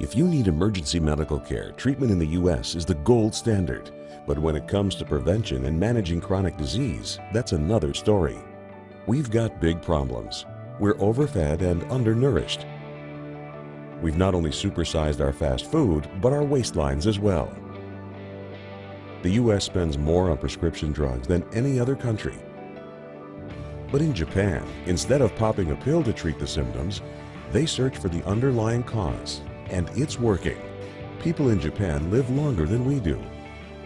If you need emergency medical care, treatment in the U.S. is the gold standard. But when it comes to prevention and managing chronic disease, that's another story. We've got big problems. We're overfed and undernourished. We've not only supersized our fast food, but our waistlines as well. The U.S. spends more on prescription drugs than any other country. But in Japan, instead of popping a pill to treat the symptoms, they search for the underlying cause. And it's working. People in Japan live longer than we do.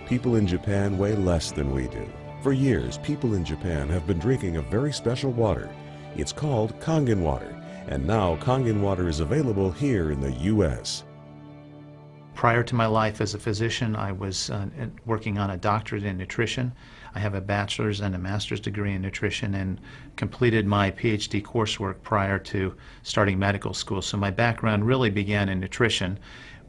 People in Japan weigh less than we do. For years, people in Japan have been drinking a very special water. It's called Kangen Water, and now Kangen Water is available here in the U.S. Prior to my life as a physician, I was working on a doctorate in nutrition. I have a bachelor's and a master's degree in nutrition and completed my PhD coursework prior to starting medical school. So my background really began in nutrition.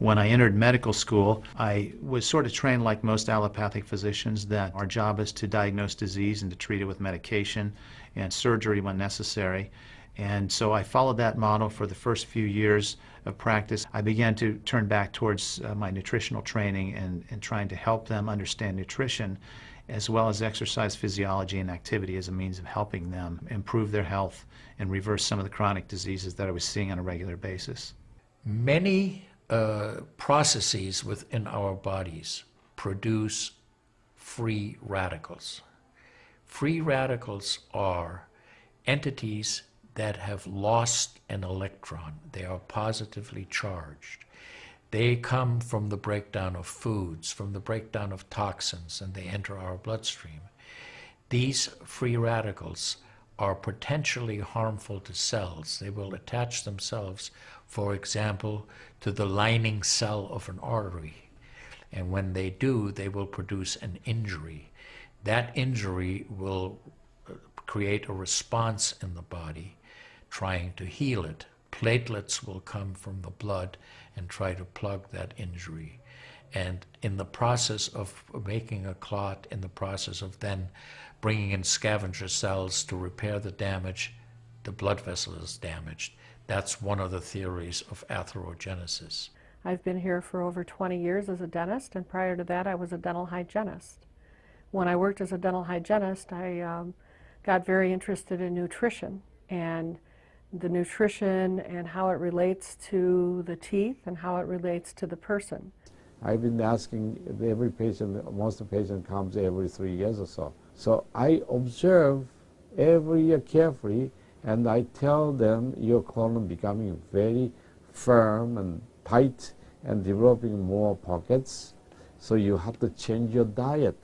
When I entered medical school, I was sort of trained like most allopathic physicians that our job is to diagnose disease and to treat it with medication and surgery when necessary. And so I followed that model for the first few years of practice. I began to turn back towards my nutritional training and trying to help them understand nutrition as well as exercise physiology and activity as a means of helping them improve their health and reverse some of the chronic diseases that I was seeing on a regular basis. Many processes within our bodies produce free radicals. Free radicals are entities that have lost an electron. They are positively charged. They come from the breakdown of foods, from the breakdown of toxins, and they enter our bloodstream. These free radicals are potentially harmful to cells. They will attach themselves, for example, to the lining cell of an artery. And when they do, they will produce an injury. That injury will create a response in the body trying to heal it. Platelets will come from the blood and try to plug that injury. And in the process of making a clot, in the process of then bringing in scavenger cells to repair the damage, the blood vessel is damaged. That's one of the theories of atherogenesis. I've been here for over 20 years as a dentist, and prior to that I was a dental hygienist. When I worked as a dental hygienist, I got very interested in nutrition and the nutrition and how it relates to the teeth and how it relates to the person. I've been asking every patient, most of the patient comes every 3 years or so. So I observe every year carefully, and I tell them your colon becoming very firm and tight and developing more pockets, so you have to change your diet,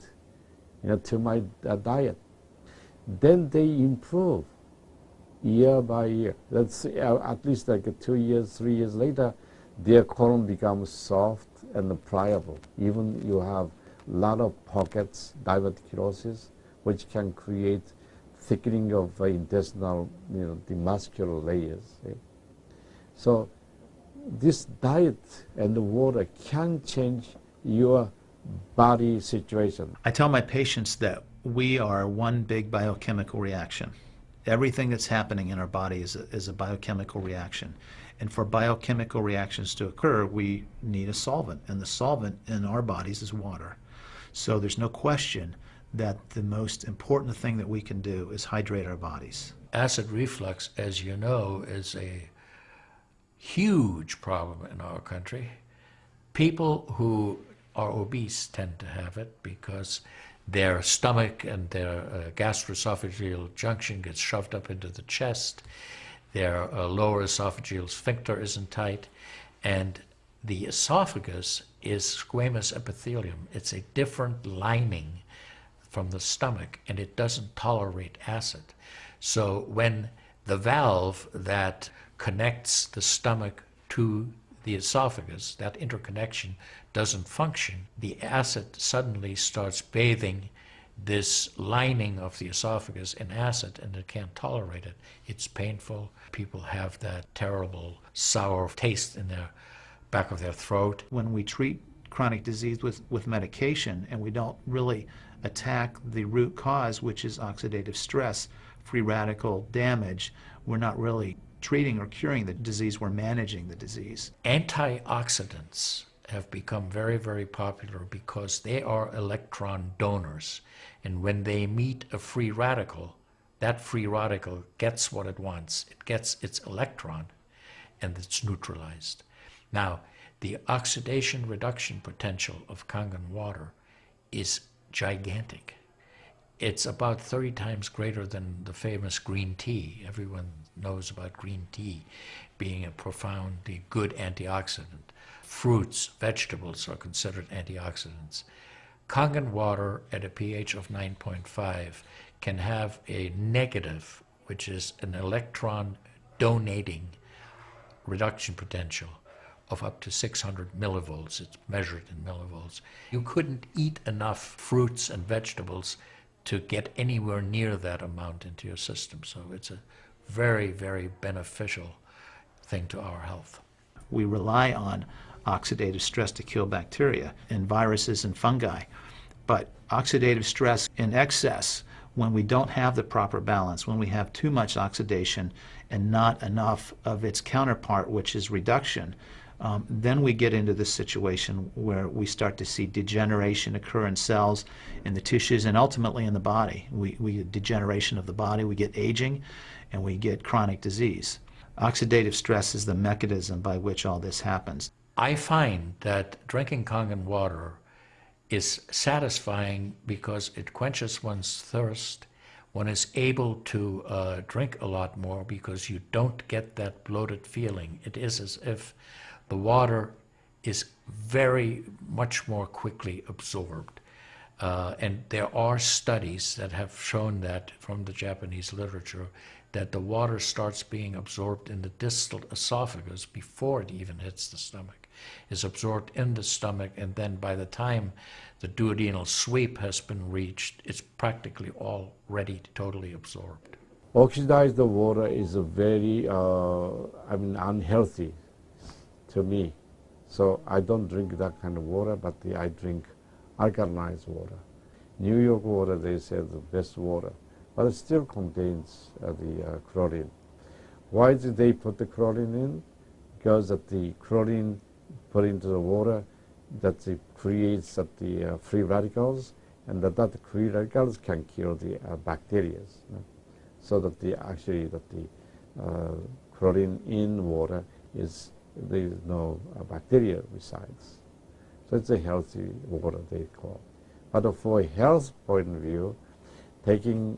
to my diet. Then they improve year by year. Let's say at least like 2 years, 3 years later, their colon becomes soft and pliable. Even you have a lot of pockets, diverticulosis, which can create thickening of intestinal, the muscular layers. So this diet and the water can change your body situation. I tell my patients that we are one big biochemical reaction. Everything that's happening in our body is a biochemical reaction. And for biochemical reactions to occur, we need a solvent. And the solvent in our bodies is water. So there's no question that the most important thing that we can do is hydrate our bodies. Acid reflux, as you know, is a huge problem in our country. People who are obese tend to have it because their stomach and their gastroesophageal junction gets shoved up into the chest. Their lower esophageal sphincter isn't tight, and the esophagus is squamous epithelium. It's a different lining from the stomach, and it doesn't tolerate acid. So when the valve that connects the stomach to the esophagus, that interconnection doesn't function, the acid suddenly starts bathing this lining of the esophagus in acid, and it can't tolerate it. It's painful. People have that terrible sour taste in the back of their throat. When we treat chronic disease with medication and we don't really attack the root cause, which is oxidative stress, free radical damage, we're not really treating or curing the disease, we're managing the disease. Antioxidants have become very, very popular because they are electron donors. And when they meet a free radical, that free radical gets what it wants. It gets its electron, and it's neutralized. Now, the oxidation reduction potential of Kangen water is gigantic. It's about 30 times greater than the famous green tea. Everyone knows about green tea being a profoundly good antioxidant. Fruits, vegetables are considered antioxidants. Kangen water at a pH of 9.5 can have a negative, which is an electron donating reduction potential of up to 600 millivolts. It's measured in millivolts. You couldn't eat enough fruits and vegetables to get anywhere near that amount into your system. So it's a very, very beneficial thing to our health. We rely on oxidative stress to kill bacteria and viruses and fungi. But oxidative stress in excess, when we don't have the proper balance, when we have too much oxidation and not enough of its counterpart, which is reduction, then we get into this situation where we start to see degeneration occur in cells, in the tissues, and ultimately in the body. We get degeneration of the body, we get aging, and we get chronic disease. Oxidative stress is the mechanism by which all this happens. I find that drinking Kangen water is satisfying because it quenches one's thirst. One is able to drink a lot more because you don't get that bloated feeling. It is as if the water is very much more quickly absorbed. And there are studies that have shown that from the Japanese literature that the water starts being absorbed in the distal esophagus before it even hits the stomach, is absorbed in the stomach, and then by the time the duodenal sweep has been reached, it's practically already totally absorbed. Oxidized water is a very, unhealthy to me. So I don't drink that kind of water, but I drink alkalized water. New York water, they say, the best water, but it still contains the chlorine. Why did they put the chlorine in? Because that the chlorine put into the water, that it creates the free radicals, and that free radicals can kill the bacteria. So that the chlorine in water is, there is no bacteria resides. So it's a healthy water, they call. But for a health point of view, taking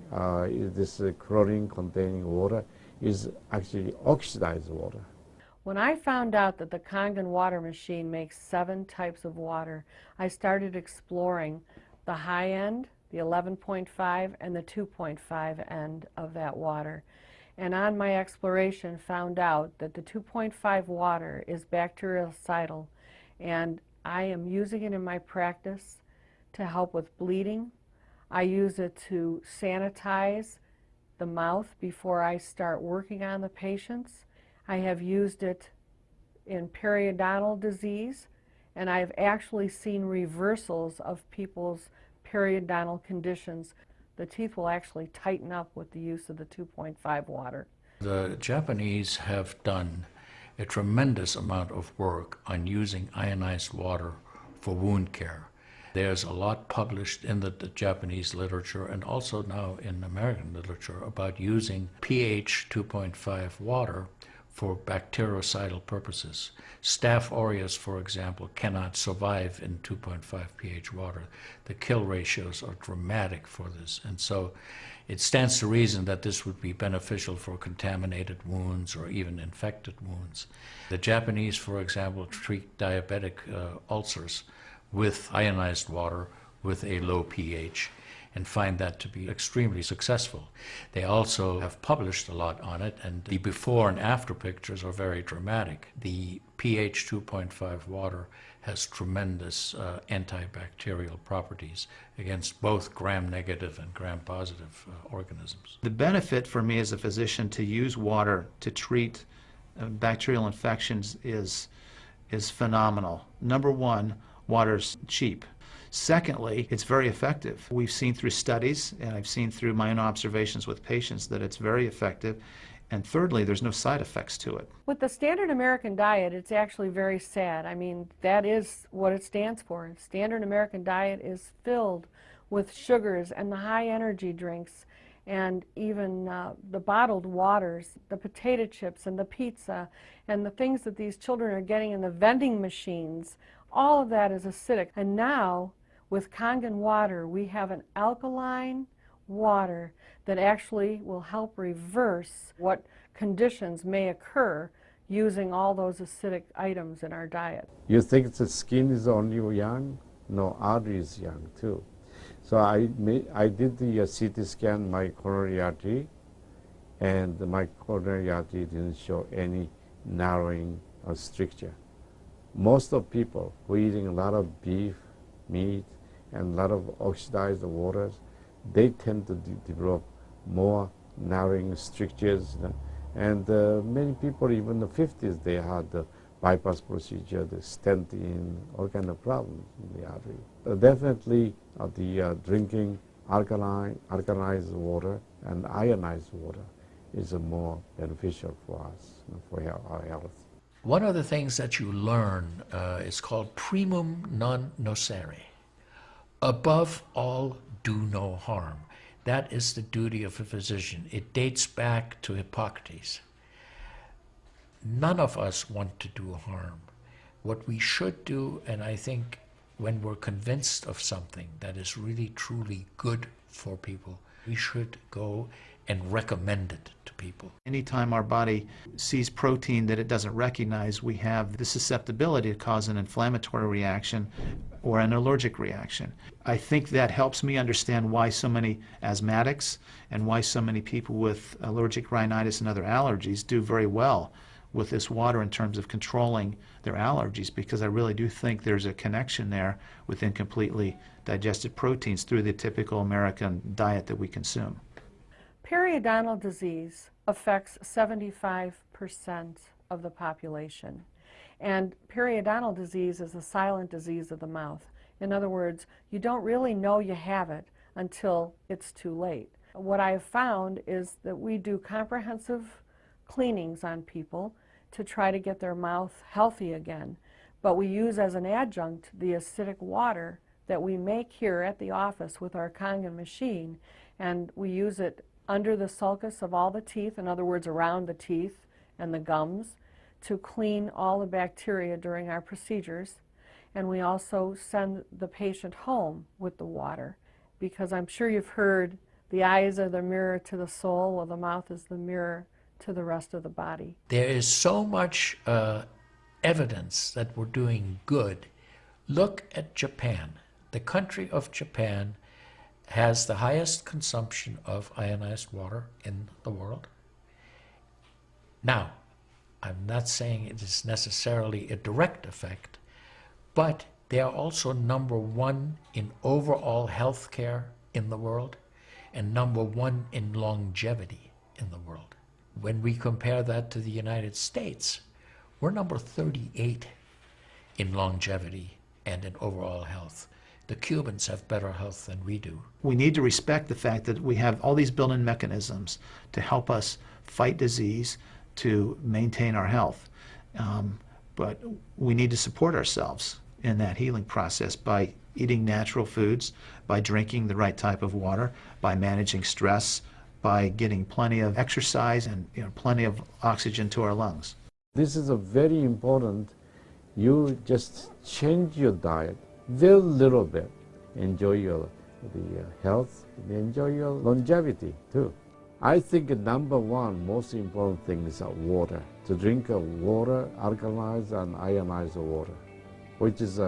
this chlorine containing water is actually oxidized water. When I found out that the Kangen water machine makes 7 types of water, I started exploring the high end, the 11.5, and the 2.5 end of that water. And on my exploration, found out that the 2.5 water is bactericidal, and I am using it in my practice to help with bleeding. I use it to sanitize the mouth before I start working on the patients. I have used it in periodontal disease, and I've actually seen reversals of people's periodontal conditions. The teeth will actually tighten up with the use of the 2.5 water. The Japanese have done a tremendous amount of work on using ionized water for wound care. There's a lot published in the Japanese literature and also now in American literature about using pH 2.5 water for bactericidal purposes. Staph aureus, for example, cannot survive in 2.5 pH water. The kill ratios are dramatic for this, and so it stands to reason that this would be beneficial for contaminated wounds or even infected wounds. The Japanese, for example, treat diabetic ulcers with ionized water with a low pH and find that to be extremely successful. They also have published a lot on it, and the before and after pictures are very dramatic. The pH 2.5 water has tremendous antibacterial properties against both gram-negative and gram-positive organisms. The benefit for me as a physician to use water to treat bacterial infections is phenomenal. Number one, water's cheap. Secondly, it's very effective. We've seen through studies, and I've seen through my own observations with patients, that it's very effective. And thirdly, there's no side effects to it. With the standard American diet, it's actually very sad. I mean, that is what it stands for. Standard American diet is filled with sugars and the high energy drinks and even the bottled waters, the potato chips and the pizza and the things that these children are getting in the vending machines. All of that is acidic. And now, with Kangen Water, we have an alkaline water that actually will help reverse what conditions may occur using all those acidic items in our diet. You think the skin is only young? No, artery is young too. So I did the CT scan, my coronary artery, and my coronary artery didn't show any narrowing or stricture. Most of people who are eating a lot of beef, meat, and a lot of oxidized waters, they tend to develop more narrowing strictures. And many people, even in the 50s, they had the bypass procedure, the stent in, all kind of problems in the artery. Definitely the drinking alkalized water and ionized water is more beneficial for us, for our health. One of the things that you learn is called primum non nocere. Above all, do no harm. That is the duty of a physician. It dates back to Hippocrates. None of us want to do harm. What we should do, and I think when we're convinced of something that is really truly good for people, we should go and recommend it to people. Anytime our body sees protein that it doesn't recognize, we have the susceptibility to cause an inflammatory reaction or an allergic reaction. I think that helps me understand why so many asthmatics and why so many people with allergic rhinitis and other allergies do very well with this water in terms of controlling their allergies, because I really do think there's a connection there with incompletely digested proteins through the typical American diet that we consume. Periodontal disease affects 75% of the population. And periodontal disease is a silent disease of the mouth. In other words, you don't really know you have it until it's too late. What I have found is that we do comprehensive cleanings on people to try to get their mouth healthy again. But we use as an adjunct the acidic water that we make here at the office with our Kangen machine, and we use it under the sulcus of all the teeth, in other words, around the teeth and the gums, to clean all the bacteria during our procedures. And we also send the patient home with the water, because I'm sure you've heard the eyes are the mirror to the soul, while the mouth is the mirror to the rest of the body. There is so much evidence that we're doing good. Look at Japan. The country of Japan has the highest consumption of ionized water in the world. Now, I'm not saying it is necessarily a direct effect, but they are also #1 in overall health care in the world and #1 in longevity in the world. When we compare that to the United States, we're number 38 in longevity and in overall health. The Cubans have better health than we do. We need to respect the fact that we have all these built-in mechanisms to help us fight disease, to maintain our health. But we need to support ourselves in that healing process by eating natural foods, by drinking the right type of water, by managing stress, by getting plenty of exercise and plenty of oxygen to our lungs. This is a very important. You just change your diet very little bit. Enjoy the health, enjoy your longevity too. I think #1 most important thing is water. To drink water, alkalized and ionized water, which is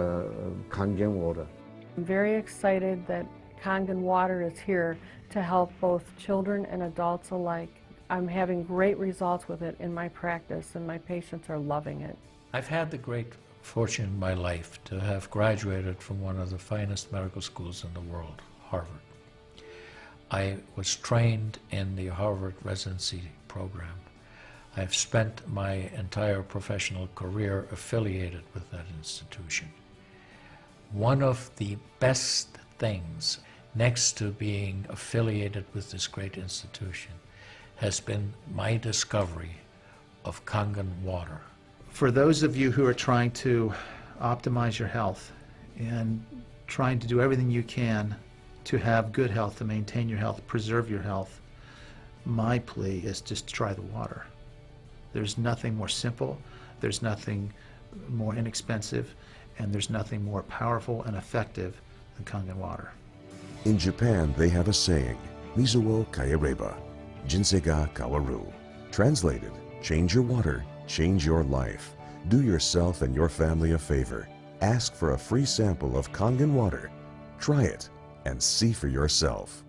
Kangen water. I'm very excited that Kangen Water is here to help both children and adults alike. I'm having great results with it in my practice, and my patients are loving it. I've had the great fortune in my life to have graduated from one of the finest medical schools in the world, Harvard. I was trained in the Harvard residency program. I've spent my entire professional career affiliated with that institution. One of the best things, next to being affiliated with this great institution, has been my discovery of Kangen water. For those of you who are trying to optimize your health and trying to do everything you can to have good health, to maintain your health, preserve your health, my plea is just try the water. There's nothing more simple, there's nothing more inexpensive, and there's nothing more powerful and effective than Kangen water. In Japan, they have a saying, Mizuo kaereba, jinsei kawaru. Translated, change your water, change your life. Do yourself and your family a favor. Ask for a free sample of Kangen water. Try it and see for yourself.